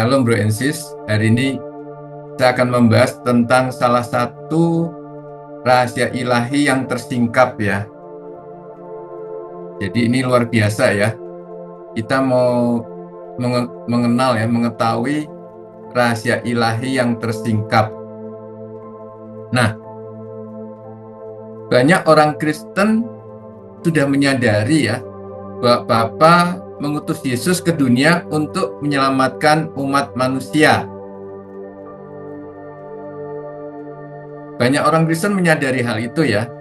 Shalom Bro and Sis. Hari ini saya akan membahas tentang salah satu rahasia ilahi yang tersingkap ya. Jadi ini luar biasa ya. Kita mau mengenal ya, mengetahui rahasia ilahi yang tersingkap. Nah, banyak orang Kristen sudah menyadari ya bahwa Bapa mengutus Yesus ke dunia untuk menyelamatkan umat manusia. Banyak orang Kristen menyadari hal itu ya,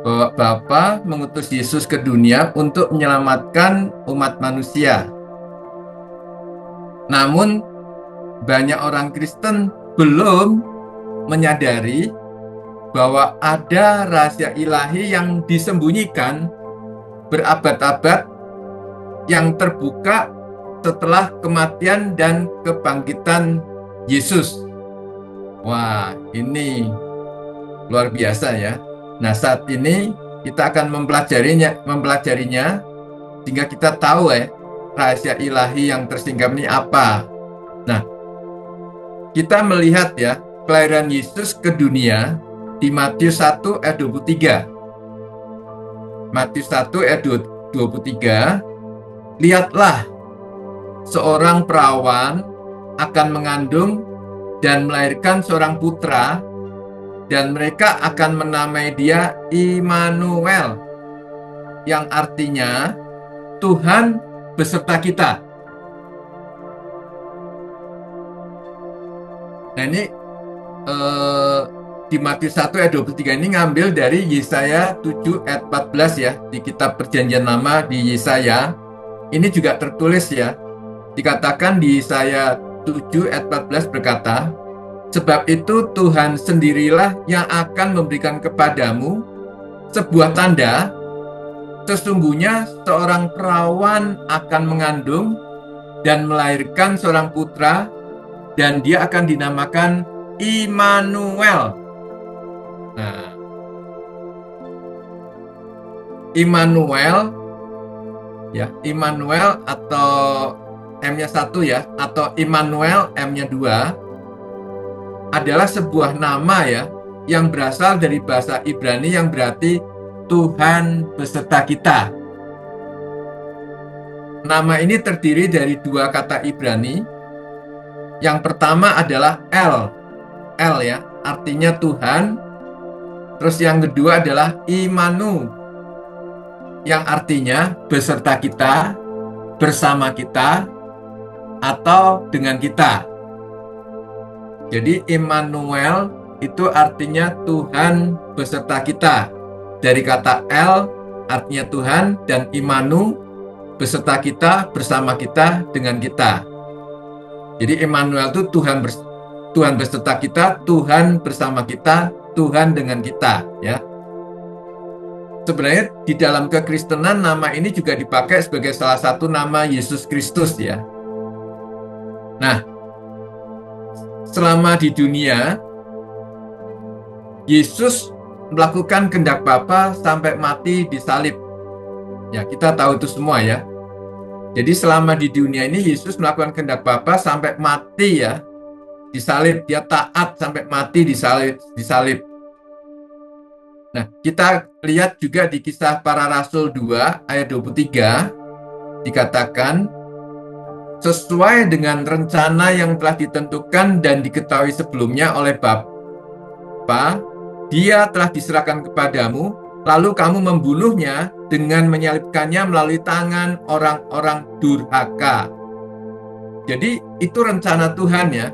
bahwa Bapa mengutus Yesus ke dunia untuk menyelamatkan umat manusia. Namun, banyak orang Kristen belum menyadari bahwa ada rahasia ilahi yang disembunyikan berabad-abad yang terbuka setelah kematian dan kebangkitan Yesus. Wah, ini luar biasa ya. Nah, saat ini kita akan mempelajarinya sehingga kita tahu ya rahasia ilahi yang tersingkap ini apa. Nah, kita melihat ya kelahiran Yesus ke dunia di Matius 1 ayat 23. Matius 1 ayat 23, lihatlah, seorang perawan akan mengandung dan melahirkan seorang putra, dan mereka akan menamai dia Immanuel, yang artinya Tuhan beserta kita. Nah ini di Matius 1 ayat 23 ini ngambil dari Yesaya 7 ayat 14 ya, di kitab Perjanjian Lama di Yesaya. Ini juga tertulis ya, dikatakan di Yesaya 7 ayat 14 berkata, sebab itu Tuhan sendirilah yang akan memberikan kepadamu sebuah tanda, sesungguhnya seorang perawan akan mengandung dan melahirkan seorang putra, dan dia akan dinamakan Immanuel. Nah, Immanuel ya, Immanuel atau M-nya 1 ya, atau Immanuel M-nya 2 adalah sebuah nama ya yang berasal dari bahasa Ibrani yang berarti Tuhan beserta kita. Nama ini terdiri dari dua kata Ibrani. Yang pertama adalah El ya, artinya Tuhan. Terus yang kedua adalah Immanu, yang artinya beserta kita, bersama kita, atau dengan kita. Jadi Immanuel itu artinya Tuhan beserta kita. Dari kata El artinya Tuhan, dan Immanu beserta kita, bersama kita, dengan kita. Jadi Immanuel itu Tuhan beserta kita, Tuhan bersama kita, Tuhan dengan kita ya. Sebenarnya di dalam kekristenan nama ini juga dipakai sebagai salah satu nama Yesus Kristus ya. Nah, selama di dunia Yesus melakukan kehendak Bapa sampai mati di salib. Ya, kita tahu itu semua ya. Jadi selama di dunia ini Yesus melakukan kehendak Bapa sampai mati ya. Disalib, dia taat sampai mati disalib. Nah, kita lihat juga di Kisah Para Rasul 2 ayat 23 dikatakan, sesuai dengan rencana yang telah ditentukan dan diketahui sebelumnya oleh Bapa, dia telah diserahkan kepadamu, lalu kamu membunuhnya dengan menyalibkannya melalui tangan orang-orang durhaka. Jadi itu rencana Tuhan ya,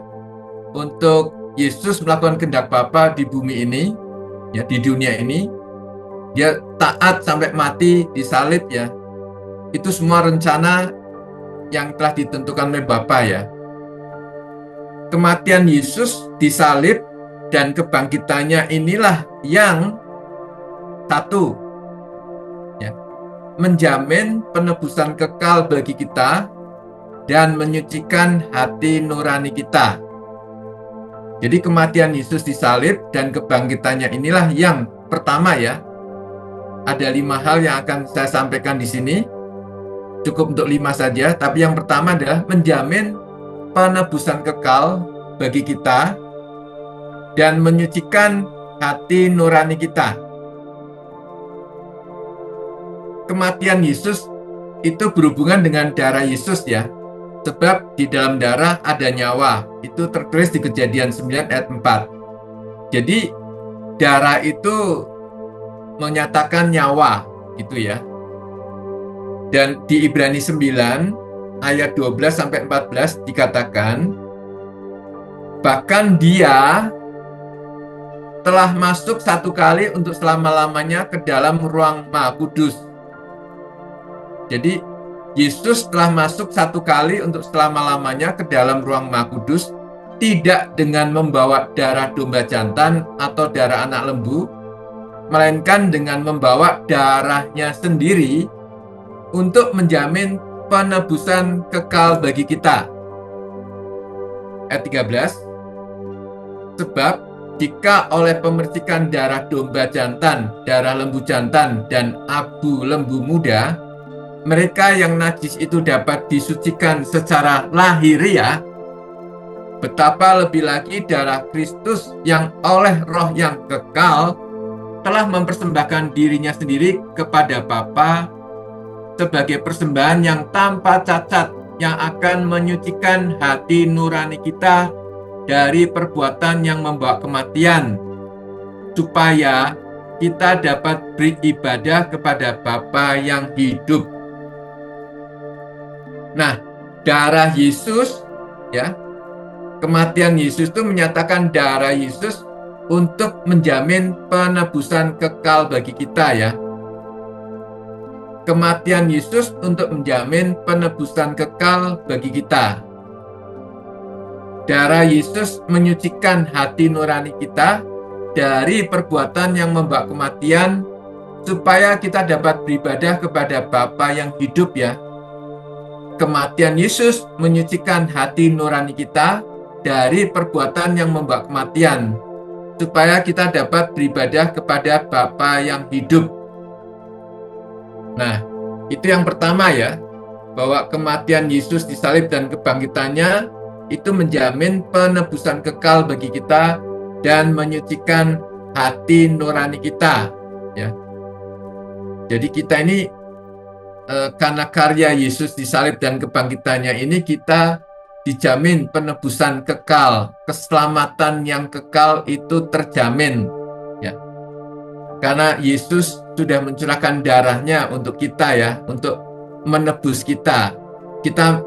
untuk Yesus melakukan kehendak Bapa di bumi ini, ya di dunia ini, dia taat sampai mati disalib ya. Itu semua rencana yang telah ditentukan oleh Bapa ya. Kematian Yesus disalib dan kebangkitannya inilah yang satu ya, menjamin penebusan kekal bagi kita dan menyucikan hati nurani kita. Jadi kematian Yesus disalib dan kebangkitannya inilah yang pertama ya. Ada 5 hal yang akan saya sampaikan di sini. Cukup untuk 5 saja, tapi yang pertama adalah menjamin penebusan kekal bagi kita dan menyucikan hati nurani kita. Kematian Yesus itu berhubungan dengan darah Yesus ya. Sebab di dalam darah ada nyawa. Itu tertulis di Kejadian 9 ayat 4. Jadi darah itu menyatakan nyawa gitu ya. Dan di Ibrani 9 ayat 12 sampai 14 dikatakan, bahkan Dia telah masuk satu kali untuk selama-lamanya ke dalam ruang Maha Kudus. Jadi Yesus telah masuk satu kali untuk selama-lamanya ke dalam ruang Maha Kudus, tidak dengan membawa darah domba jantan atau darah anak lembu, melainkan dengan membawa darahnya sendiri untuk menjamin penebusan kekal bagi kita. Ayat 13, sebab jika oleh pemeriksikan darah domba jantan, darah lembu jantan, dan abu lembu muda, mereka yang najis itu dapat disucikan secara lahiriah, betapa lebih lagi darah Kristus yang oleh roh yang kekal telah mempersembahkan dirinya sendiri kepada Bapa sebagai persembahan yang tanpa cacat, yang akan menyucikan hati nurani kita dari perbuatan yang membawa kematian, supaya kita dapat beribadah kepada Bapa yang hidup. Nah, darah Yesus ya, kematian Yesus itu menyatakan darah Yesus untuk menjamin penebusan kekal bagi kita ya. Kematian Yesus untuk menjamin penebusan kekal bagi kita. Darah Yesus menyucikan hati nurani kita dari perbuatan yang membawa kematian, supaya kita dapat beribadah kepada Bapa yang hidup ya. Kematian Yesus menyucikan hati nurani kita dari perbuatan yang membawa kematian, supaya kita dapat beribadah kepada Bapa yang hidup. Nah, itu yang pertama ya, bahwa kematian Yesus di salib dan kebangkitannya itu menjamin penebusan kekal bagi kita dan menyucikan hati nurani kita ya. Jadi kita ini karena karya Yesus di salib dan kebangkitannya ini, kita dijamin penebusan kekal, keselamatan yang kekal itu terjamin ya. Karena Yesus sudah mencurahkan darahnya untuk kita ya, untuk menebus kita. Kita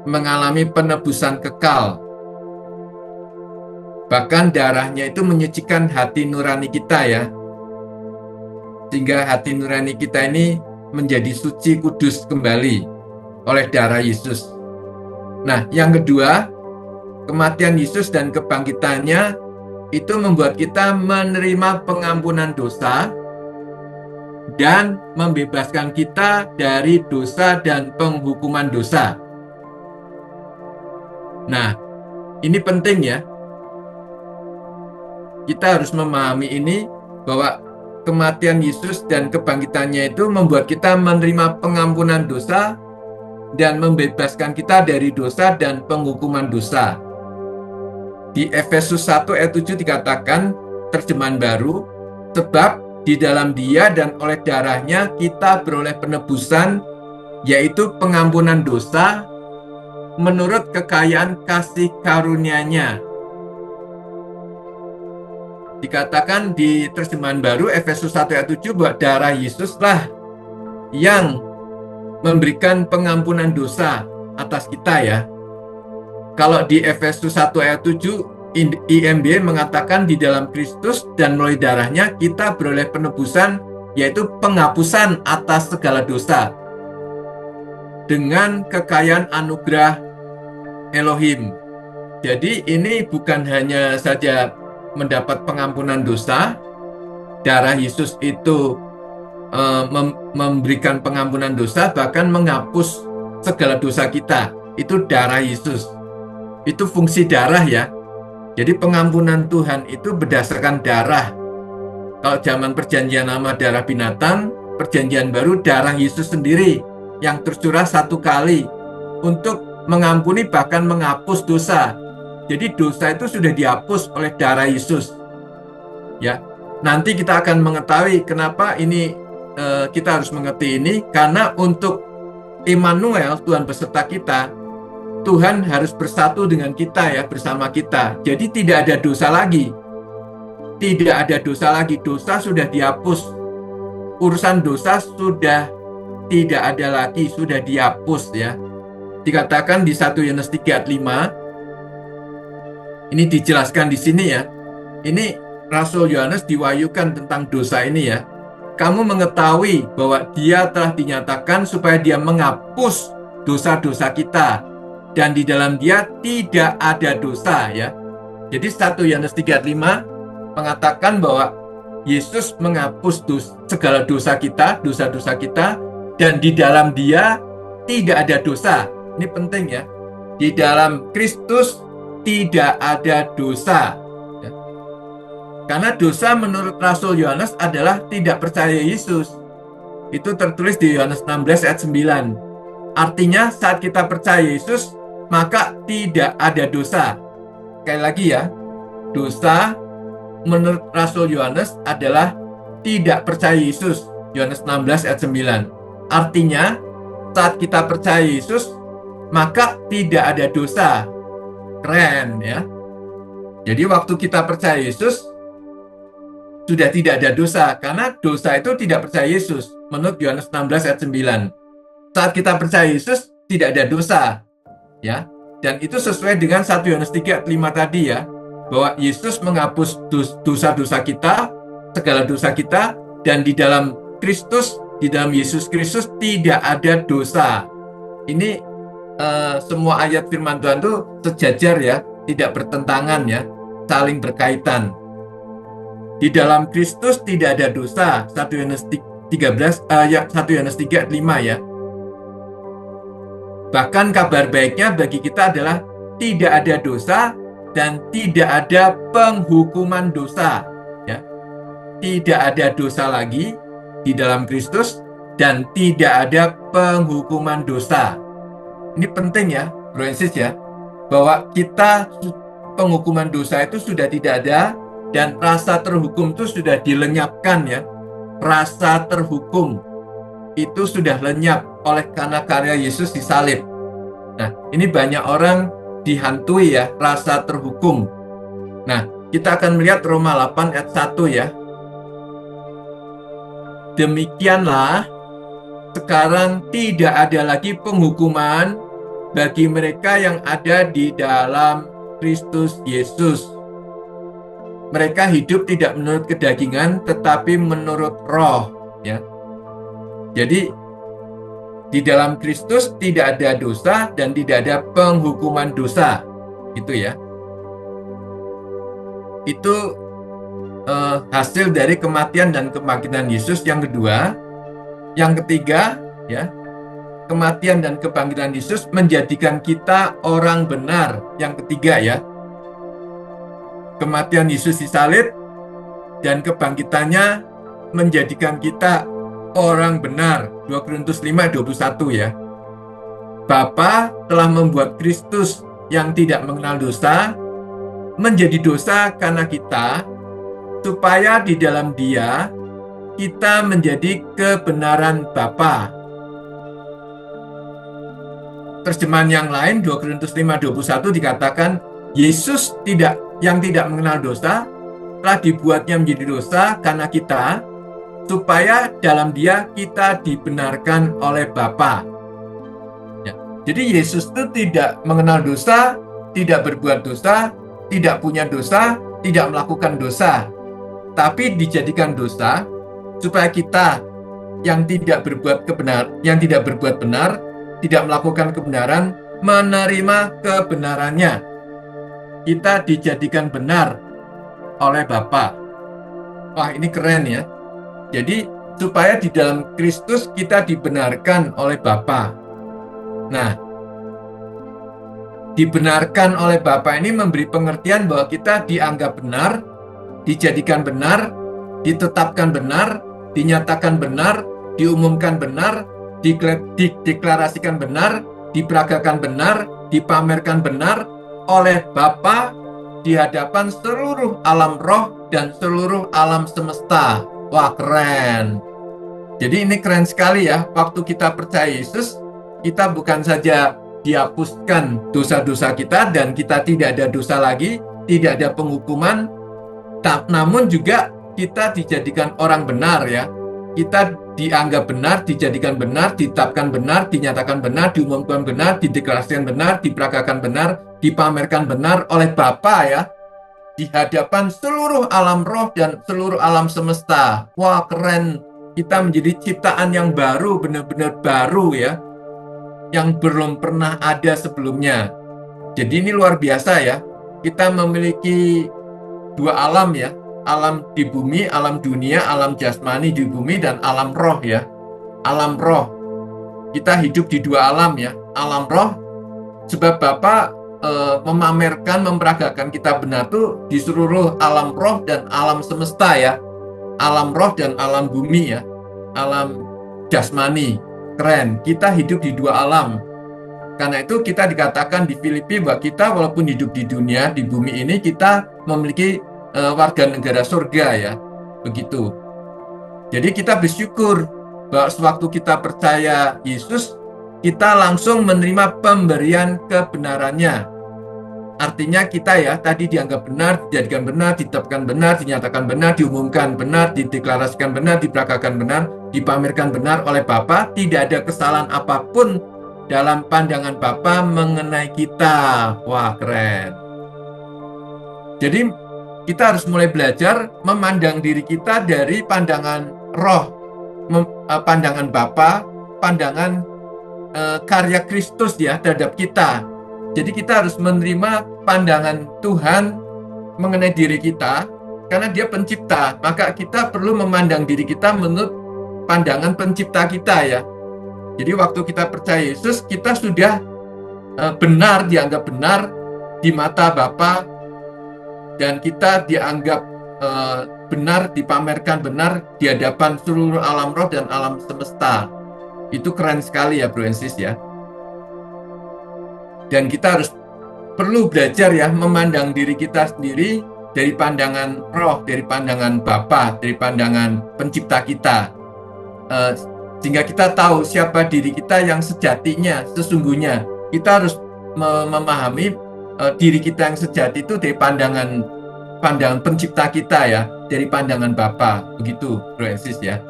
mengalami penebusan kekal. Bahkan darahnya itu menyucikan hati nurani kita ya. Sehingga hati nurani kita ini menjadi suci kudus kembali oleh darah Yesus. Nah, yang kedua, kematian Yesus dan kebangkitannya itu membuat kita menerima pengampunan dosa dan membebaskan kita dari dosa dan penghukuman dosa. Nah, ini penting ya. Kita harus memahami ini, bahwa kematian Yesus dan kebangkitannya itu membuat kita menerima pengampunan dosa dan membebaskan kita dari dosa dan penghukuman dosa. Di Efesus 1 ayat 7 dikatakan, terjemahan baru, sebab di dalam Dia dan oleh darahnya kita beroleh penebusan, yaitu pengampunan dosa menurut kekayaan kasih karunia-Nya. Dikatakan di terjemahan baru Efesus 1 ayat 7 bahwa darah Yesuslah yang memberikan pengampunan dosa atas kita ya. Kalau di Efesus 1 ayat 7 IMB mengatakan di dalam Kristus dan melalui darahnya kita beroleh penebusan, yaitu penghapusan atas segala dosa dengan kekayaan anugerah Elohim. Jadi ini bukan hanya saja mendapat pengampunan dosa, darah Yesus itu memberikan pengampunan dosa, bahkan menghapus segala dosa kita. Itu darah Yesus. Itu fungsi darah ya. Jadi pengampunan Tuhan itu berdasarkan darah. Kalau zaman perjanjian lama darah binatang, perjanjian baru darah Yesus sendiri yang tercurah satu kali untuk mengampuni bahkan menghapus dosa. Jadi dosa itu sudah dihapus oleh darah Yesus. Ya, nanti kita akan mengetahui kenapa ini kita harus mengerti ini, karena untuk Immanuel, Tuhan beserta kita, Tuhan harus bersatu dengan kita ya, bersama kita. Jadi tidak ada dosa lagi. Tidak ada dosa lagi. Dosa sudah dihapus. Urusan dosa sudah tidak ada lagi, sudah dihapus ya. Dikatakan di 1 Yohanes 3 ayat 5. Ini dijelaskan di sini ya. Ini Rasul Yohanes diwahyukan tentang dosa ini ya. Kamu mengetahui bahwa Dia telah dinyatakan supaya Dia menghapus dosa-dosa kita, dan di dalam Dia tidak ada dosa ya. Jadi 1 Yohanes 3 ayat 5 mengatakan bahwa Yesus menghapus segala dosa kita, dosa-dosa kita, dan di dalam Dia tidak ada dosa. Ini penting ya. Di dalam Kristus tidak ada dosa. Karena dosa menurut Rasul Yohanes adalah tidak percaya Yesus. Itu tertulis di Yohanes 16 ayat 9. Artinya saat kita percaya Yesus, maka tidak ada dosa. Sekali lagi ya, dosa menurut Rasul Yohanes adalah tidak percaya Yesus. Yohanes 16 ayat 9. Artinya saat kita percaya Yesus, maka tidak ada dosa. Keren ya. Jadi waktu kita percaya Yesus, sudah tidak ada dosa, karena dosa itu tidak percaya Yesus menurut Yohanes 16 ayat 9. Saat kita percaya Yesus tidak ada dosa ya. Dan itu sesuai dengan 1 Yohanes 3 ayat 5 tadi ya, bahwa Yesus menghapus dosa-dosa kita, segala dosa kita, dan di dalam Kristus, di dalam Yesus Kristus tidak ada dosa. Ini semua ayat firman Tuhan itu sejajar ya, tidak bertentangan ya, saling berkaitan. Di dalam Kristus tidak ada dosa. 1 Yohanes 3 ayat 5 ya. Bahkan kabar baiknya bagi kita adalah tidak ada dosa dan tidak ada penghukuman dosa ya. Tidak ada dosa lagi di dalam Kristus dan tidak ada penghukuman dosa. Ini penting ya, Bro and Sis ya, bahwa kita penghukuman dosa itu sudah tidak ada. Dan rasa terhukum itu sudah dilenyapkan ya. Rasa terhukum itu sudah lenyap oleh karena karya Yesus di salib. Nah, ini banyak orang dihantui ya, rasa terhukum. Nah, kita akan melihat Roma 8 ayat 1 ya. Demikianlah, sekarang tidak ada lagi penghukuman bagi mereka yang ada di dalam Kristus Yesus. Mereka hidup tidak menurut kedagingan, tetapi menurut roh. Ya. Jadi, di dalam Kristus tidak ada dosa dan tidak ada penghukuman dosa. Itu ya. Itu hasil dari kematian dan kebangkitan Yesus yang kedua. Yang ketiga, ya, kematian dan kebangkitan Yesus menjadikan kita orang benar. Yang ketiga ya. Kematian Yesus disalib dan kebangkitannya menjadikan kita orang benar. 2 Korintus 5:21 ya. Bapa telah membuat Kristus yang tidak mengenal dosa menjadi dosa karena kita, supaya di dalam Dia kita menjadi kebenaran Bapa. Terjemahan yang lain 2 Korintus 5:21 dikatakan Yesus yang tidak mengenal dosa telah dibuatnya menjadi dosa karena kita, supaya dalam Dia kita dibenarkan oleh Bapa. Ya. Jadi Yesus itu tidak mengenal dosa, tidak berbuat dosa, tidak punya dosa, tidak melakukan dosa, tapi dijadikan dosa supaya kita yang tidak berbuat benar, tidak melakukan kebenaran, menerima kebenarannya. Kita dijadikan benar oleh Bapa. Wah, ini keren ya. Jadi, supaya di dalam Kristus kita dibenarkan oleh Bapa. Nah, dibenarkan oleh Bapa ini memberi pengertian bahwa kita dianggap benar, dijadikan benar, ditetapkan benar, dinyatakan benar, diumumkan benar, dideklarasikan benar, diperagakan benar, dipamerkan benar oleh Bapa di hadapan seluruh alam roh dan seluruh alam semesta. Wah, keren. Jadi ini keren sekali ya. Waktu kita percaya Yesus, kita bukan saja dihapuskan dosa-dosa kita dan kita tidak ada dosa lagi, tidak ada penghukuman, namun juga kita dijadikan orang benar ya. Kita dianggap benar, dijadikan benar, ditetapkan benar, dinyatakan benar, diumumkan benar, dideklarasikan benar, diperagakan benar, dipamerkan benar oleh Bapa ya, di hadapan seluruh alam roh dan seluruh alam semesta. Wah, keren. Kita menjadi ciptaan yang baru, benar-benar baru ya, yang belum pernah ada sebelumnya. Jadi ini luar biasa ya. Kita memiliki dua alam ya, alam di bumi, alam dunia, alam jasmani di bumi, dan alam roh ya. Alam roh. Kita hidup di dua alam ya. Alam roh, sebab Bapa memamerkan, memperagakan kita benar tuh di seluruh alam roh dan alam semesta ya. Alam roh dan alam bumi ya, alam jasmani. Keren, kita hidup di dua alam. Karena itu kita dikatakan di Filipi bahwa kita walaupun hidup di dunia, di bumi ini, kita memiliki warga negara surga ya, begitu. Jadi kita bersyukur bahwa sewaktu kita percaya Yesus, kita langsung menerima pemberian kebenarannya. Artinya kita ya tadi dianggap benar, dijadikan benar, ditetapkan benar, dinyatakan benar, diumumkan benar, dideklarasikan benar, diperagakan benar, dipamerkan benar oleh Bapa. Tidak ada kesalahan apapun dalam pandangan Bapa mengenai kita. Wah, keren. Jadi kita harus mulai belajar memandang diri kita dari pandangan roh, pandangan Bapa, pandangan karya Kristus ya terhadap kita. Jadi kita harus menerima pandangan Tuhan mengenai diri kita, karena Dia pencipta, maka kita perlu memandang diri kita menurut pandangan pencipta kita ya. Jadi waktu kita percaya Yesus, kita sudah benar, dianggap benar di mata Bapa, dan kita dianggap benar, dipamerkan benar di hadapan seluruh alam roh dan alam semesta. Itu keren sekali ya Bro and Sis ya. Dan kita harus perlu belajar ya memandang diri kita sendiri dari pandangan roh, dari pandangan Bapa, dari pandangan pencipta kita, sehingga kita tahu siapa diri kita yang sejatinya, sesungguhnya. Kita harus memahami diri kita yang sejati itu dari pandangan pencipta kita ya, dari pandangan Bapa, begitu Bro and Sis ya.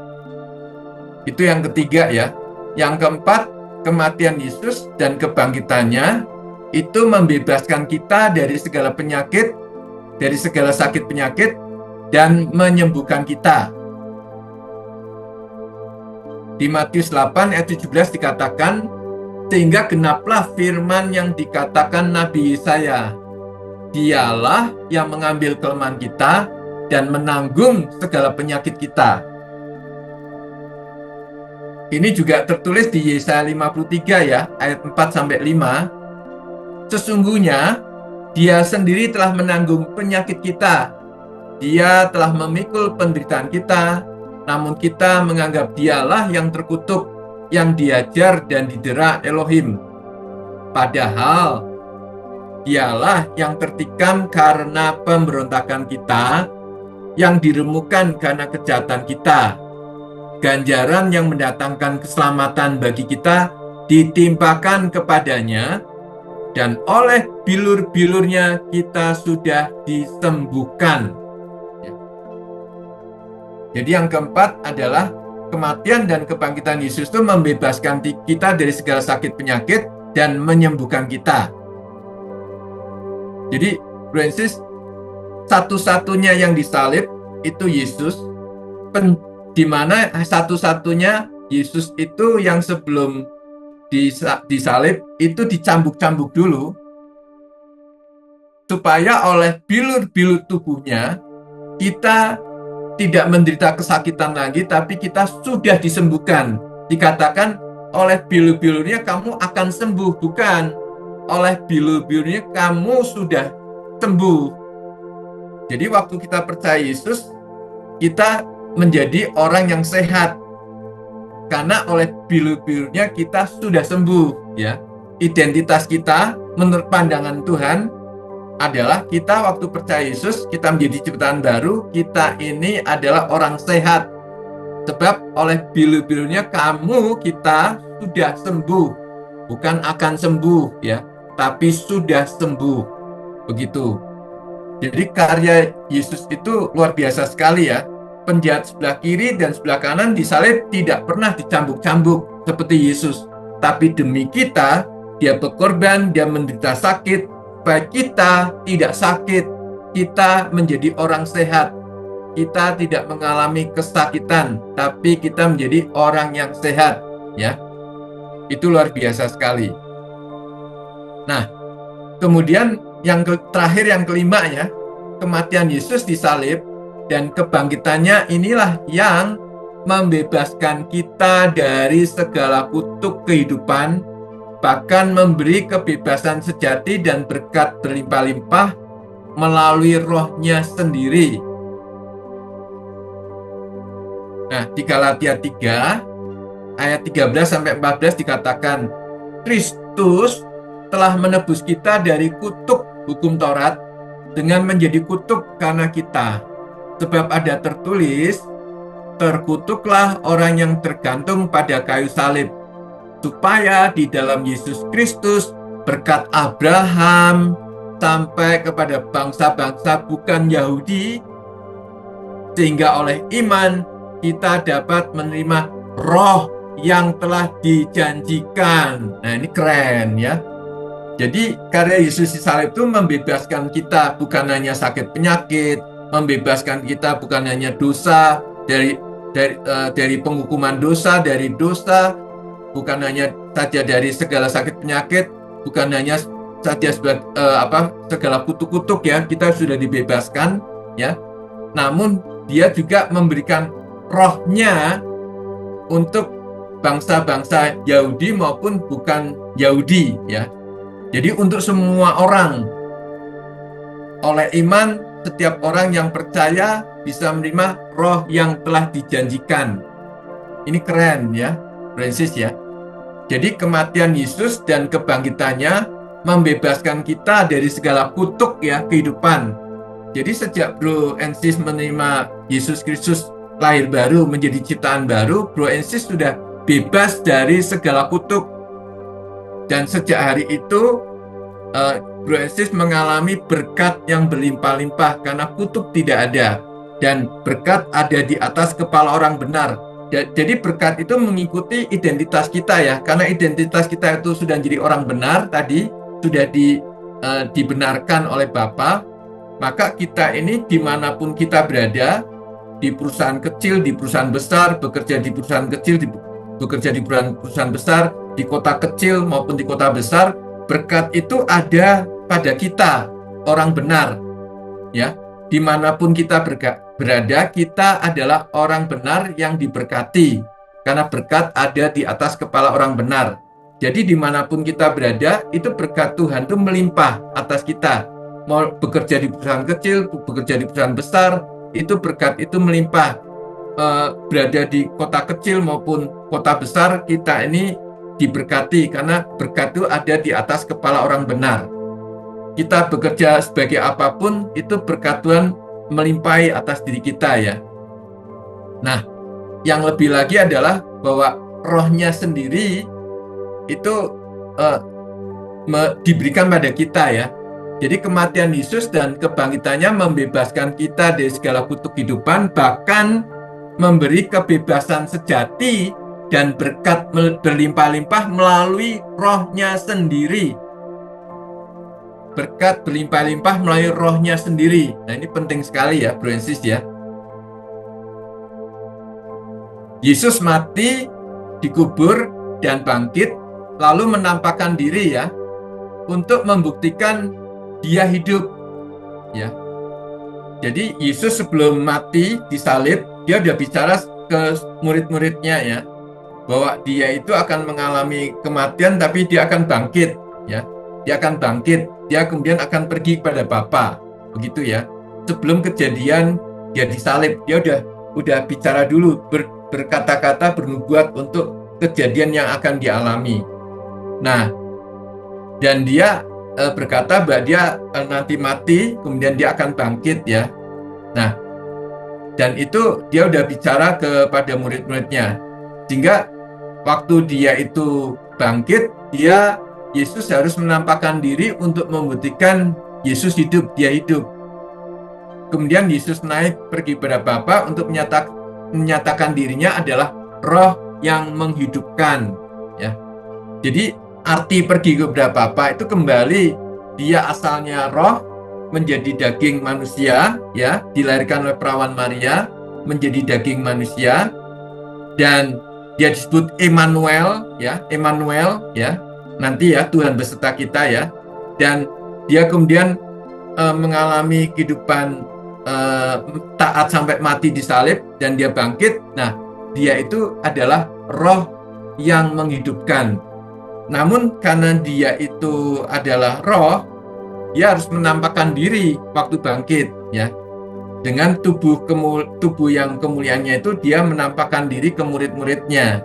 Itu yang ketiga ya. Yang keempat, kematian Yesus dan kebangkitannya itu membebaskan kita dari segala penyakit, dari segala sakit penyakit, dan menyembuhkan kita. Di Matius 8 ayat 17 dikatakan, sehingga genaplah firman yang dikatakan Nabi Yesaya, Dialah yang mengambil kelemahan kita dan menanggung segala penyakit kita. Ini juga tertulis di Yesaya 53 ya, ayat 4-5. Sesungguhnya Dia sendiri telah menanggung penyakit kita. Dia telah memikul penderitaan kita, namun kita menganggap Dialah yang terkutuk, yang diajar dan didera Elohim. Padahal Dialah yang tertikam karena pemberontakan kita, yang diremukkan karena kejahatan kita. Ganjaran yang mendatangkan keselamatan bagi kita ditimpakan kepadanya, dan oleh bilur-bilurnya kita sudah disembuhkan. Jadi yang keempat adalah kematian dan kebangkitan Yesus itu membebaskan kita dari segala sakit penyakit dan menyembuhkan kita. Jadi, Bro and Sis, satu-satunya yang disalib itu Yesus, di mana satu-satunya Yesus itu yang sebelum disalib itu dicambuk-cambuk dulu, supaya oleh bilur-bilur tubuhnya kita tidak menderita kesakitan lagi, tapi kita sudah disembuhkan. Dikatakan oleh bilur-bilurnya kamu akan sembuh, bukan oleh bilur-bilurnya kamu sudah sembuh. Jadi waktu kita percaya Yesus, kita menjadi orang yang sehat, karena oleh bilur-bilurnya kita sudah sembuh ya. identitas kita menurut pandangan Tuhan adalah kita waktu percaya Yesus, kita menjadi ciptaan baru, kita ini adalah orang sehat. Sebab oleh bilu-bilunya kita sudah sembuh. Bukan akan sembuh ya, tapi sudah sembuh. Begitu. Jadi karya Yesus itu luar biasa sekali ya. Penjahat sebelah kiri dan sebelah kanan disalib tidak pernah dicambuk-cambuk seperti Yesus. Tapi demi kita, dia berkorban, dia menderita sakit, supaya kita tidak sakit, kita menjadi orang sehat. Kita tidak mengalami kesakitan, tapi kita menjadi orang yang sehat, ya. Itu luar biasa sekali. Nah, kemudian yang terakhir, yang kelima ya, kematian Yesus disalib dan kebangkitannya inilah yang membebaskan kita dari segala kutuk kehidupan, bahkan memberi kebebasan sejati dan berkat berlimpah-limpah melalui Roh-Nya sendiri. Nah, di Galatia 3 ayat 13-14 dikatakan, Kristus telah menebus kita dari kutuk hukum Taurat dengan menjadi kutuk karena kita. Sebab ada tertulis, terkutuklah orang yang tergantung pada kayu salib, supaya di dalam Yesus Kristus berkat Abraham sampai kepada bangsa-bangsa bukan Yahudi, sehingga oleh iman kita dapat menerima roh yang telah dijanjikan. Nah, ini keren ya. Jadi karya Yesus di salib itu membebaskan kita bukan hanya sakit penyakit, membebaskan kita bukan hanya dosa dari penghukuman dosa, dari dosa, bukan hanya saja dari segala sakit penyakit, bukan hanya saja segala kutuk-kutuk ya, kita sudah dibebaskan ya. Namun dia juga memberikan Roh-Nya untuk bangsa-bangsa Yahudi maupun bukan Yahudi ya. Jadi untuk semua orang, oleh iman setiap orang yang percaya bisa menerima roh yang telah dijanjikan. Ini keren ya, Francis ya. Jadi kematian Yesus dan kebangkitannya membebaskan kita dari segala kutuk ya kehidupan. Jadi sejak Bro and Sis menerima Yesus Kristus lahir baru, menjadi ciptaan baru, Bro and Sis sudah bebas dari segala kutuk. Dan sejak hari itu, Bro and Sis mengalami berkat yang berlimpah-limpah karena kutuk tidak ada. Dan berkat ada di atas kepala orang benar. Jadi berkat itu mengikuti identitas kita ya. Karena identitas kita itu sudah jadi orang benar tadi, sudah dibenarkan oleh Bapa, maka kita ini dimanapun kita berada, di perusahaan kecil, di perusahaan besar, bekerja di perusahaan kecil, bekerja di perusahaan besar, di kota kecil maupun di kota besar, berkat itu ada pada kita, orang benar. Ya, dimanapun kita berada, kita adalah orang benar yang diberkati, karena berkat ada di atas kepala orang benar. Jadi dimanapun kita berada, itu berkat Tuhan itu melimpah atas kita. Mau bekerja di perusahaan kecil, bekerja di perusahaan besar, itu berkat itu melimpah. Berada di kota kecil maupun kota besar, kita ini diberkati karena berkat itu ada di atas kepala orang benar. Kita bekerja sebagai apapun, itu berkat Tuhan melimpahi atas diri kita ya. Nah, yang lebih lagi adalah bahwa Roh-Nya sendiri itu diberikan pada kita ya. Jadi kematian Yesus dan kebangkitannya membebaskan kita dari segala kutuk kehidupan, bahkan memberi kebebasan sejati dan berkat berlimpah-limpah melalui Roh-Nya sendiri. Berkat berlimpah-limpah melalui Roh-Nya sendiri. Nah, ini penting sekali ya, Bro and Sis ya. Yesus mati, dikubur, dan bangkit, lalu menampakkan diri ya, untuk membuktikan dia hidup ya. Jadi Yesus sebelum mati disalib, dia udah bicara ke murid-muridnya ya, bahwa dia itu akan mengalami kematian tapi dia akan bangkit ya. Dia akan bangkit, dia kemudian akan pergi kepada Bapa. Begitu ya. Sebelum kejadian dia disalib, dia udah bicara dulu, berkata-kata, bernubuat untuk kejadian yang akan dialami. Nah, Dan dia berkata bahwa dia nanti mati, kemudian dia akan bangkit ya. Nah, dan itu dia udah bicara kepada murid-muridnya. Sehingga waktu dia itu bangkit, Yesus harus menampakkan diri untuk membuktikan Yesus hidup, dia hidup. Kemudian Yesus naik pergi kepada Bapa untuk menyatakan dirinya adalah roh yang menghidupkan. Ya. Jadi arti pergi kepada Bapa itu kembali dia asalnya roh menjadi daging manusia, ya, dilahirkan oleh perawan Maria menjadi daging manusia, dan dia disebut Emmanuel, ya, nanti ya Tuhan beserta kita ya, dan dia kemudian mengalami kehidupan taat sampai mati di salib dan dia bangkit. Nah, dia itu adalah roh yang menghidupkan. Namun karena dia itu adalah roh, dia harus menampakkan diri waktu bangkit ya. Dengan tubuh yang kemuliaannya itu dia menampakkan diri ke murid-muridnya.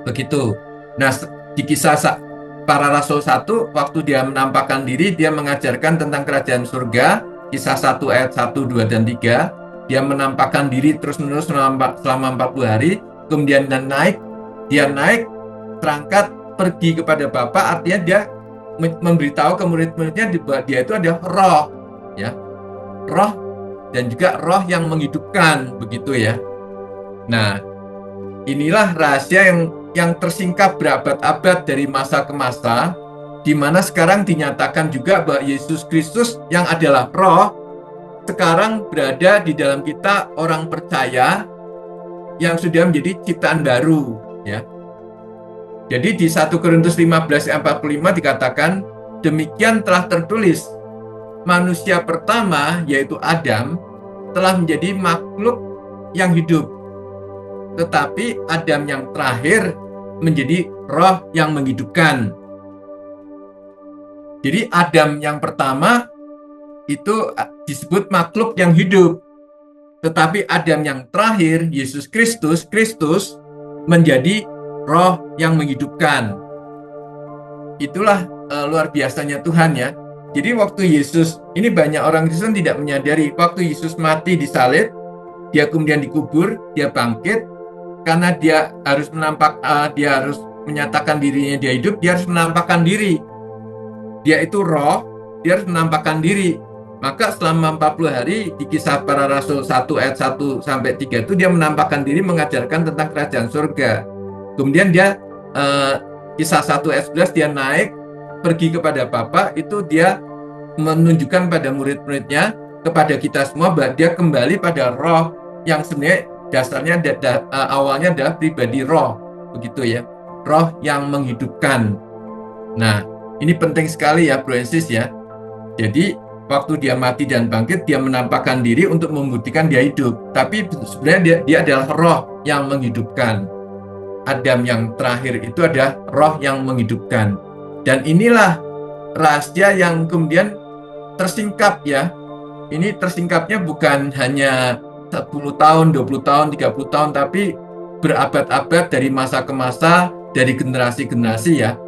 Begitu. Nah, di Kisah Para Rasul 1, waktu dia menampakkan diri, dia mengajarkan tentang kerajaan surga. Kisah 1 ayat 1, 2, dan 3. Dia menampakkan diri terus-menerus selama 40 hari. Kemudian dia naik, terangkat, pergi kepada Bapa. Artinya dia memberitahu ke murid-muridnya bahwa dia itu adalah roh. Ya, roh dan juga roh yang menghidupkan. Begitu ya. Nah, inilah rahasia yang tersingkap berabad-abad dari masa ke masa, di mana sekarang dinyatakan juga bahwa Yesus Kristus yang adalah roh, sekarang berada di dalam kita orang percaya yang sudah menjadi ciptaan baru. Ya. Jadi di 1 Korintus 15 ayat 45 dikatakan, demikian telah tertulis, manusia pertama yaitu Adam telah menjadi makhluk yang hidup. Tetapi Adam yang terakhir menjadi roh yang menghidupkan. Jadi Adam yang pertama itu disebut makhluk yang hidup. Tetapi Adam yang terakhir, Yesus Kristus menjadi roh yang menghidupkan. Itulah luar biasanya Tuhan ya. Jadi waktu Yesus, ini banyak orang Kristen tidak menyadari, waktu Yesus mati di salib, dia kemudian dikubur, dia bangkit, karena dia harus menyatakan dirinya dia hidup, dia harus menampakkan diri. Dia itu roh, dia harus menampakkan diri. Maka selama 40 hari di Kisah Para Rasul 1 ayat 1 sampai 3 itu dia menampakkan diri mengajarkan tentang kerajaan surga. Kemudian dia Kisah 1 ayat 11 dia naik pergi kepada Bapa, itu dia menunjukkan pada murid-muridnya, kepada kita semua bahwa dia kembali pada roh yang sebenarnya dasarnya awalnya adalah pribadi roh, begitu ya, roh yang menghidupkan. Nah, ini penting sekali ya, Bro and Sis ya. Jadi waktu dia mati dan bangkit, dia menampakkan diri untuk membuktikan dia hidup. Tapi sebenarnya dia adalah roh yang menghidupkan. Adam yang terakhir itu adalah roh yang menghidupkan. Dan inilah rahasia yang kemudian tersingkap ya. Ini tersingkapnya bukan hanya 10 tahun, 20 tahun, 30 tahun, tapi berabad-abad dari masa ke masa, dari generasi-generasi ya,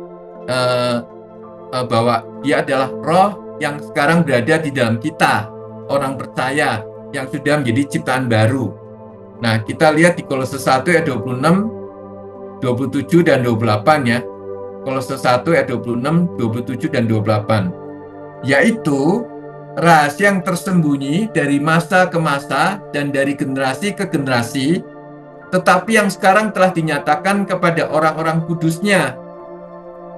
bahwa dia adalah roh yang sekarang berada di dalam kita, orang percaya yang sudah menjadi ciptaan baru. Nah, kita lihat di Kolose 1 ayat 26, 27 dan 28 ya. Kolose 1 ayat 26, 27 dan 28. Yaitu rahasia yang tersembunyi dari masa ke masa dan dari generasi ke generasi, tetapi yang sekarang telah dinyatakan kepada orang-orang kudusnya.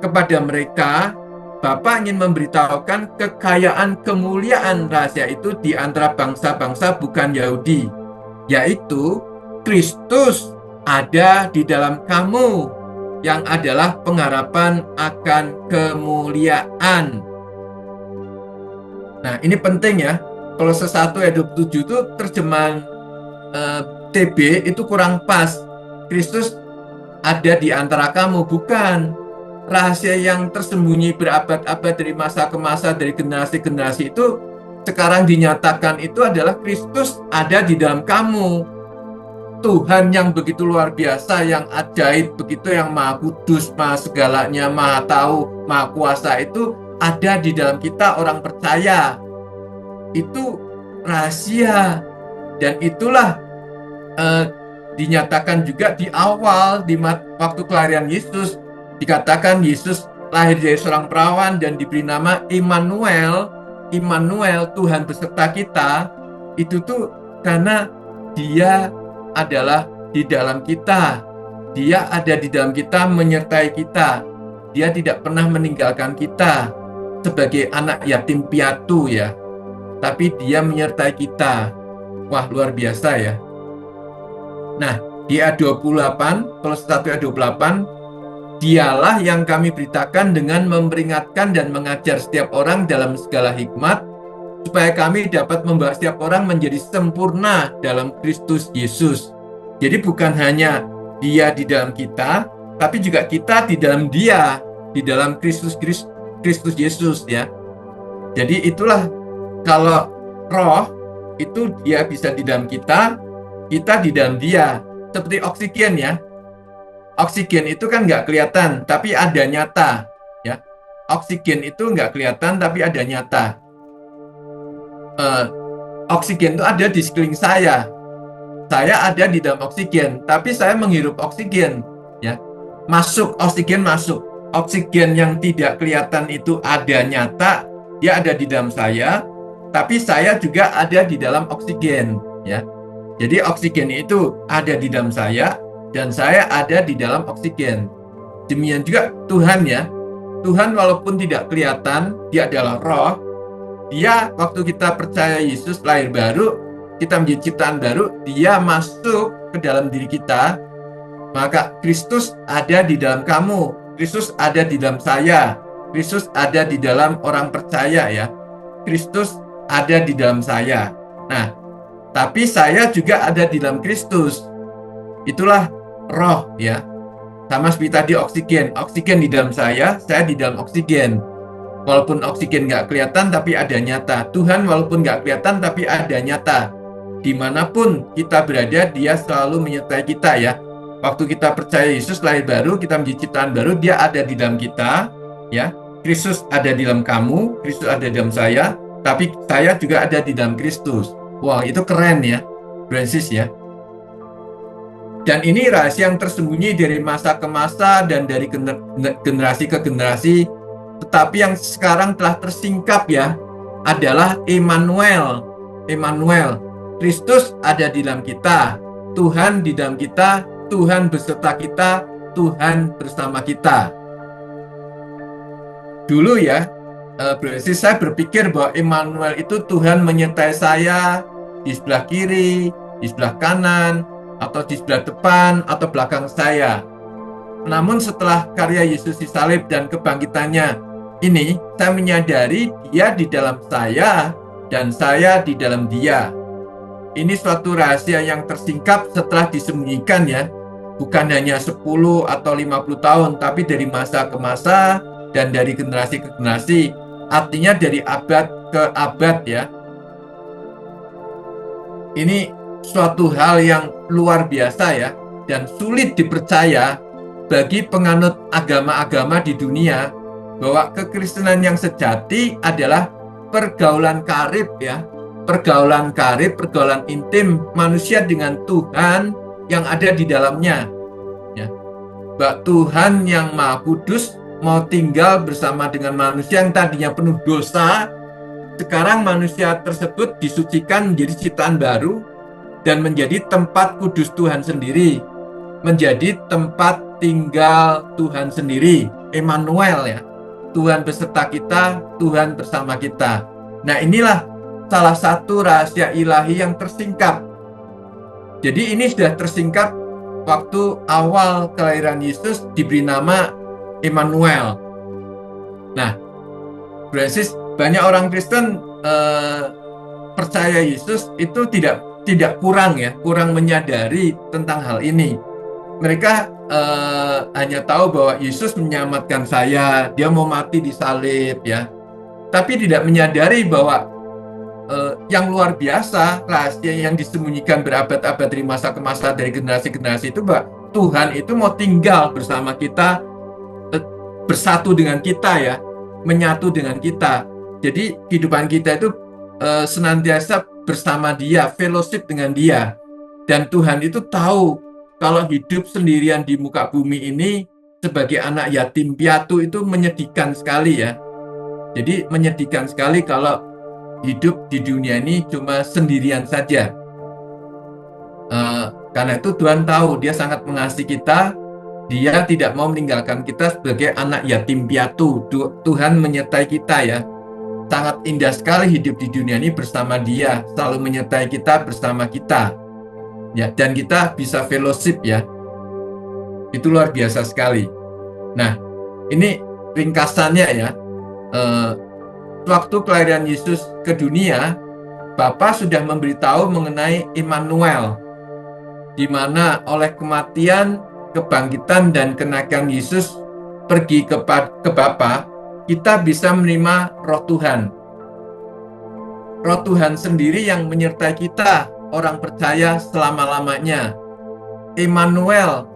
Kepada mereka, Bapa ingin memberitahukan kekayaan kemuliaan rahasia itu di antara bangsa-bangsa bukan Yahudi, yaitu Kristus ada di dalam kamu, yang adalah pengharapan akan kemuliaan. Nah, ini penting ya. Kolose 1 ayat 27 itu terjemahan TB itu kurang pas. Kristus ada di antara kamu, bukan. Rahasia yang tersembunyi berabad-abad dari masa ke masa, dari generasi-generasi itu sekarang dinyatakan itu adalah Kristus ada di dalam kamu. Tuhan yang begitu luar biasa, yang ajaib, begitu, yang maha kudus, maha segalanya, maha tahu, maha kuasa itu ada di dalam kita orang percaya. Itu rahasia. Dan itulah dinyatakan juga di awal, di waktu kelahiran Yesus. Dikatakan Yesus lahir dari seorang perawan dan diberi nama Immanuel. Immanuel, Tuhan beserta kita. Itu tuh karena Dia adalah di dalam kita. Dia ada di dalam kita, menyertai kita. Dia tidak pernah meninggalkan kita sebagai anak yatim piatu ya. Tapi Dia menyertai kita. Wah, luar biasa ya. Nah, di ayat 28, Kolose 1 ayat 28, Dialah yang kami beritakan dengan memperingatkan dan mengajar setiap orang dalam segala hikmat, supaya kami dapat membawa setiap orang menjadi sempurna dalam Kristus Yesus. Jadi bukan hanya Dia di dalam kita, tapi juga kita di dalam Dia, di dalam Kristus Yesus ya. Jadi itulah, kalau roh itu Dia bisa di dalam kita di dalam Dia. Seperti oksigen ya. Oksigen itu kan nggak kelihatan, tapi ada nyata ya. Oksigen itu nggak kelihatan, tapi ada nyata. Oksigen itu ada di sekeliling saya. Saya ada di dalam oksigen, tapi saya menghirup oksigen, ya. Masuk oksigen, masuk. Oksigen yang tidak kelihatan itu ada nyata, dia ada di dalam saya, tapi saya juga ada di dalam oksigen, ya. Jadi oksigen itu ada di dalam saya, dan saya ada di dalam oksigen. Demikian juga Tuhan ya. Tuhan walaupun tidak kelihatan, Dia adalah roh. Dia waktu kita percaya Yesus lahir baru, kita menjadi ciptaan baru, Dia masuk ke dalam diri kita. Maka Kristus ada di dalam kamu, Kristus ada di dalam saya, Kristus ada di dalam orang percaya ya. Kristus ada di dalam saya. Nah, tapi saya juga ada di dalam Kristus. Itulah roh ya. Sama seperti tadi oksigen. Oksigen di dalam saya di dalam oksigen. Walaupun oksigen nggak kelihatan, tapi ada nyata. Tuhan walaupun nggak kelihatan, tapi ada nyata. Dimanapun kita berada, Dia selalu menyertai kita ya. Waktu kita percaya Yesus lahir baru, kita menjadi ciptaan baru, Dia ada di dalam kita ya. Kristus ada di dalam kamu, Kristus ada di dalam saya, tapi saya juga ada di dalam Kristus. Wah, itu keren ya, Francis ya. Dan ini rahasia yang tersembunyi dari masa ke masa dan dari generasi ke generasi, tetapi yang sekarang telah tersingkap ya, adalah Immanuel. Immanuel, Kristus ada di dalam kita, Tuhan di dalam kita, Tuhan beserta kita, Tuhan bersama kita. Dulu ya, berarti saya berpikir bahwa Immanuel itu Tuhan menyertai saya di sebelah kiri, di sebelah kanan, atau di sebelah depan, atau belakang saya. Namun setelah karya Yesus disalib dan kebangkitannya ini, saya menyadari Dia di dalam saya, dan saya di dalam Dia. Ini suatu rahasia yang tersingkap setelah disembunyikan ya. Bukan hanya 10 atau 50 tahun, tapi dari masa ke masa, dan dari generasi ke generasi. Artinya dari abad ke abad ya. Ini suatu hal yang luar biasa ya, dan sulit dipercaya bagi penganut agama-agama di dunia, bahwa kekristenan yang sejati adalah pergaulan karib ya, pergaulan karib, pergaulan intim manusia dengan Tuhan yang ada di dalamnya ya. Bahwa Tuhan yang Maha Kudus mau tinggal bersama dengan manusia yang tadinya penuh dosa. Sekarang manusia tersebut disucikan menjadi ciptaan baru dan menjadi tempat kudus Tuhan sendiri, menjadi tempat tinggal Tuhan sendiri. Immanuel ya, Tuhan beserta kita, Tuhan bersama kita. Nah, inilah salah satu rahasia ilahi yang tersingkap. Jadi ini sudah tersingkap waktu awal kelahiran Yesus, diberi nama Immanuel. Nah, Francis, banyak orang Kristen percaya Yesus itu tidak kurang ya, kurang menyadari tentang hal ini. Mereka hanya tahu bahwa Yesus menyelamatkan saya, Dia mau mati di salib ya, tapi tidak menyadari bahwa yang luar biasa, rahasia yang disembunyikan berabad-abad dari masa ke masa, dari generasi-generasi itu, bahwa Tuhan itu mau tinggal bersama kita, bersatu dengan kita ya, menyatu dengan kita. Jadi kehidupan kita itu senantiasa bersama Dia, fellowship dengan Dia. Dan Tuhan itu tahu kalau hidup sendirian di muka bumi ini sebagai anak yatim piatu itu menyedihkan sekali ya. Jadi menyedihkan sekali kalau hidup di dunia ini cuma sendirian saja. Karena itu Tuhan tahu, Dia sangat mengasihi kita. Dia tidak mau meninggalkan kita sebagai anak yatim piatu. Tuhan menyertai kita ya. Sangat indah sekali hidup di dunia ini bersama Dia, selalu menyertai kita, bersama kita. Ya, dan kita bisa fellowship ya. Itu luar biasa sekali. Nah, ini ringkasannya ya. Waktu kelahiran Yesus ke dunia, Bapa sudah memberitahu mengenai Immanuel, di mana oleh kematian, kebangkitan, dan kenaikan Yesus pergi ke Bapa, kita bisa menerima Roh Tuhan. Roh Tuhan sendiri yang menyertai kita, orang percaya selama-lamanya. Immanuel,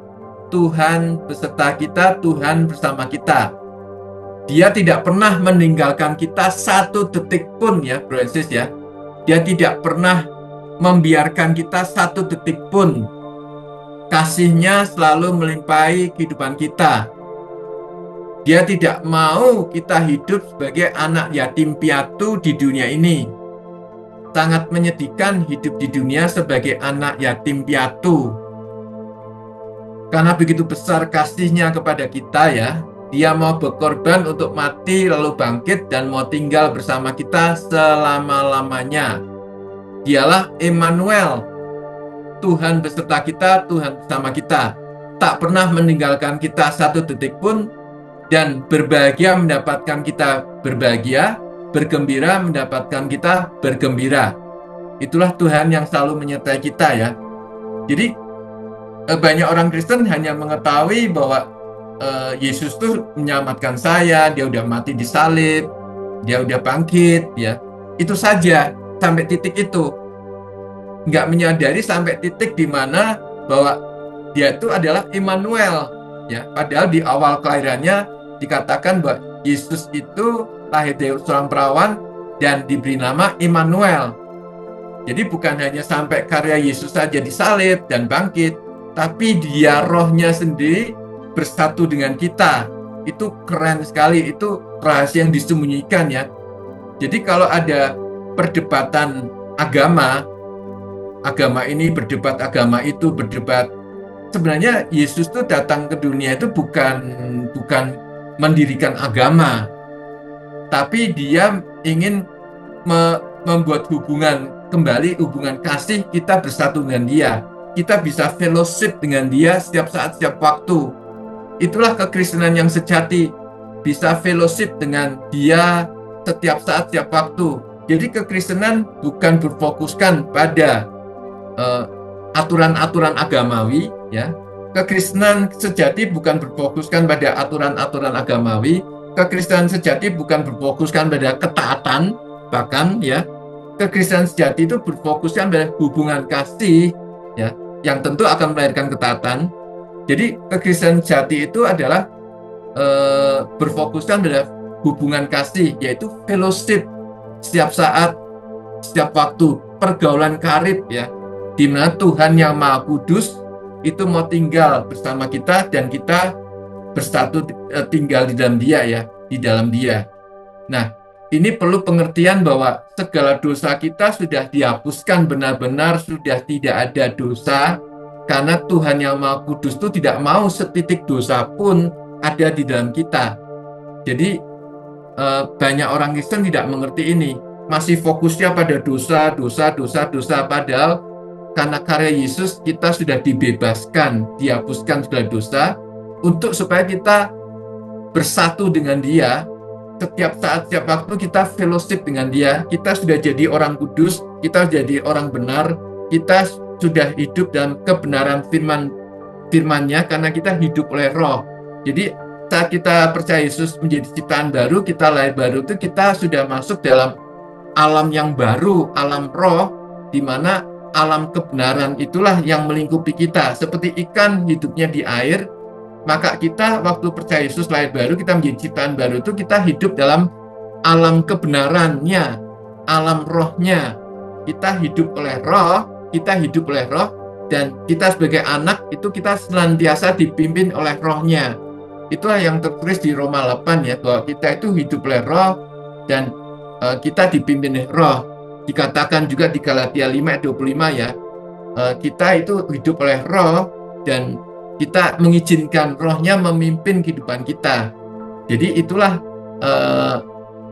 Tuhan beserta kita, Tuhan bersama kita. Dia tidak pernah meninggalkan kita satu detik pun ya, Bro and Sis ya. Dia tidak pernah membiarkan kita satu detik pun. Kasih-Nya selalu melimpahi kehidupan kita. Dia tidak mau kita hidup sebagai anak yatim piatu di dunia ini. Sangat menyedihkan hidup di dunia sebagai anak yatim piatu. Karena begitu besar kasih-Nya kepada kita ya. Dia mau berkorban untuk mati lalu bangkit dan mau tinggal bersama kita selama-lamanya. Dialah Immanuel, Tuhan beserta kita, Tuhan bersama kita. Tak pernah meninggalkan kita satu detik pun, dan berbahagia mendapatkan kita berbahagia, bergembira mendapatkan kita bergembira. Itulah Tuhan yang selalu menyertai kita ya. Jadi banyak orang Kristen hanya mengetahui bahwa Yesus tuh menyelamatkan saya, Dia udah mati di salib, Dia udah bangkit ya. Itu saja, sampai titik itu. Nggak menyadari sampai titik di mana bahwa Dia itu adalah Immanuel ya. Padahal di awal kelahirannya dikatakan bahwa Yesus itu lahir dari seorang perawan dan diberi nama Immanuel. Jadi bukan hanya sampai karya Yesus saja disalib dan bangkit, tapi Dia, Roh-Nya sendiri bersatu dengan kita. Itu keren sekali, itu rahasia yang disembunyikan ya. Jadi kalau ada perdebatan agama ini berdebat, agama itu berdebat, sebenarnya Yesus tuh datang ke dunia itu bukan mendirikan agama, tapi Dia ingin membuat hubungan kembali, hubungan kasih, kita bersatu dengan Dia. Kita bisa fellowship dengan Dia setiap saat, setiap waktu. Itulah kekristenan yang sejati, bisa fellowship dengan Dia setiap saat, setiap waktu. Jadi kekristenan bukan berfokuskan pada aturan-aturan agamawi ya. Kekristenan sejati bukan berfokuskan pada aturan-aturan agamawi. Kekristenan sejati bukan berfokuskan pada ketaatan, bahkan ya. Kekristenan sejati itu berfokuskan pada hubungan kasih ya, yang tentu akan melahirkan ketaatan. Jadi kekristenan sejati itu adalah berfokuskan pada hubungan kasih, yaitu fellowship setiap saat, setiap waktu, pergaulan karib ya, di mana Tuhan yang Maha Kudus itu mau tinggal bersama kita dan kita bersatu tinggal di dalam Dia ya, di dalam Dia. Nah, ini perlu pengertian bahwa segala dosa kita sudah dihapuskan, benar-benar sudah tidak ada dosa. Karena Tuhan yang Maha Kudus itu tidak mau setitik dosa pun ada di dalam kita. Jadi banyak orang Kristen tidak mengerti ini. Masih fokusnya pada dosa. Padahal karena karya Yesus kita sudah dibebaskan, dihapuskan segala dosa, untuk supaya kita bersatu dengan Dia. Setiap saat, setiap waktu kita fellowship dengan Dia. Kita sudah jadi orang kudus, kita jadi orang benar, kita sudah hidup dalam kebenaran firman-Nya karena kita hidup oleh Roh. Jadi saat kita percaya Yesus menjadi ciptaan baru, kita lahir baru, itu kita sudah masuk dalam alam yang baru, alam roh, di mana alam kebenaran itulah yang melingkupi kita. Seperti ikan hidupnya di air, maka kita waktu percaya Yesus lahir baru, kita menjadi ciptaan baru itu, kita hidup dalam alam kebenarannya, alam rohnya. Kita hidup oleh roh, dan kita sebagai anak itu kita senantiasa dipimpin oleh rohnya. Itulah yang tertulis di Roma 8 ya, bahwa kita itu hidup oleh roh dan kita dipimpin oleh roh. Dikatakan juga di Galatia 5 ayat 25 ya, kita itu hidup oleh roh dan kita mengizinkan rohnya memimpin kehidupan kita. Jadi itulah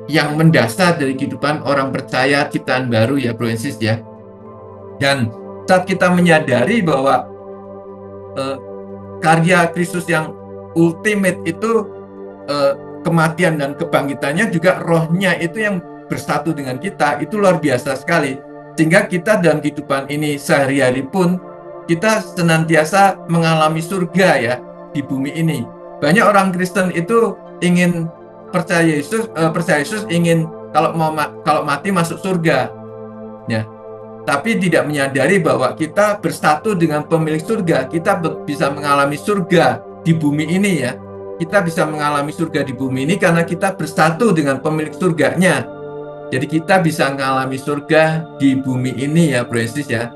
yang mendasar dari kehidupan orang percaya ciptaan baru ya Bro and Sis ya. Dan saat kita menyadari bahwa karya Kristus yang ultimate itu kematian dan kebangkitannya, juga rohnya itu yang bersatu dengan kita, itu luar biasa sekali. Sehingga kita dalam kehidupan ini sehari-hari pun kita senantiasa mengalami surga ya di bumi ini. Banyak orang Kristen itu ingin percaya Yesus, ingin kalau mati masuk surga ya, tapi tidak menyadari bahwa kita bersatu dengan pemilik surga. Kita bisa mengalami surga di bumi ini ya. Kita bisa mengalami surga di bumi ini karena kita bersatu dengan pemilik surganya. Jadi kita bisa mengalami surga di bumi ini ya Bro Yesus ya.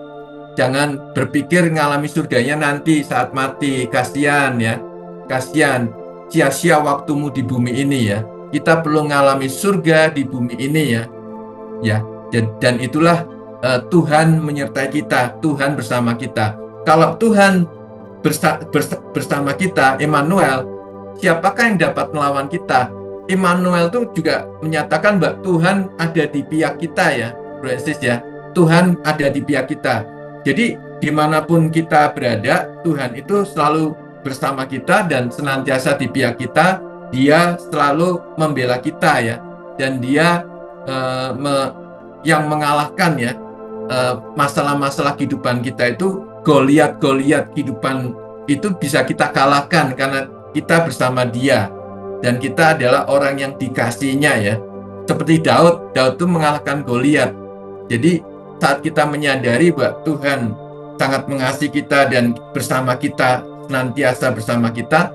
Jangan berpikir mengalami surganya nanti saat mati. Kasihan ya, kasihan, sia-sia waktumu di bumi ini ya. Kita perlu mengalami surga di bumi ini ya. Dan itulah Tuhan menyertai kita, Tuhan bersama kita. Kalau Tuhan bersama kita, Immanuel, siapakah yang dapat melawan kita? Immanuel itu juga menyatakan bahwa Tuhan ada di pihak kita ya, Bro and Sis ya. Tuhan ada di pihak kita. Jadi dimanapun kita berada, Tuhan itu selalu bersama kita dan senantiasa di pihak kita. Dia selalu membela kita ya, dan dia yang mengalahkan ya masalah-masalah kehidupan kita itu. Goliat kehidupan itu bisa kita kalahkan karena kita bersama Dia, dan kita adalah orang yang dikasihinya ya. Seperti Daud itu mengalahkan Goliat. Jadi saat kita menyadari bahwa Tuhan sangat mengasihi kita dan bersama kita, senantiasa bersama kita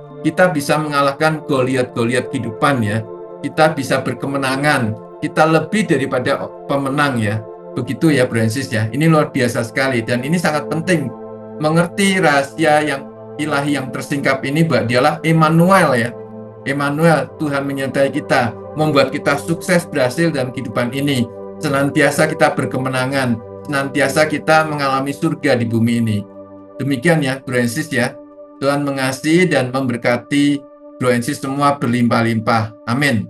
bisa mengalahkan Goliat kehidupan ya. Kita bisa berkemenangan, kita lebih daripada pemenang ya. Begitu ya Bro and Sis ya. Ini luar biasa sekali, dan ini sangat penting mengerti rahasia yang ilahi yang tersingkap ini, bahwa dialah Immanuel ya. Immanuel, Tuhan menyertai kita, membuat kita sukses berhasil dalam kehidupan ini. Senantiasa kita berkemenangan, senantiasa kita mengalami surga di bumi ini. Demikian ya Bro and Sis ya. Tuhan mengasihi dan memberkati Bro and Sis semua berlimpah-limpah. Amin.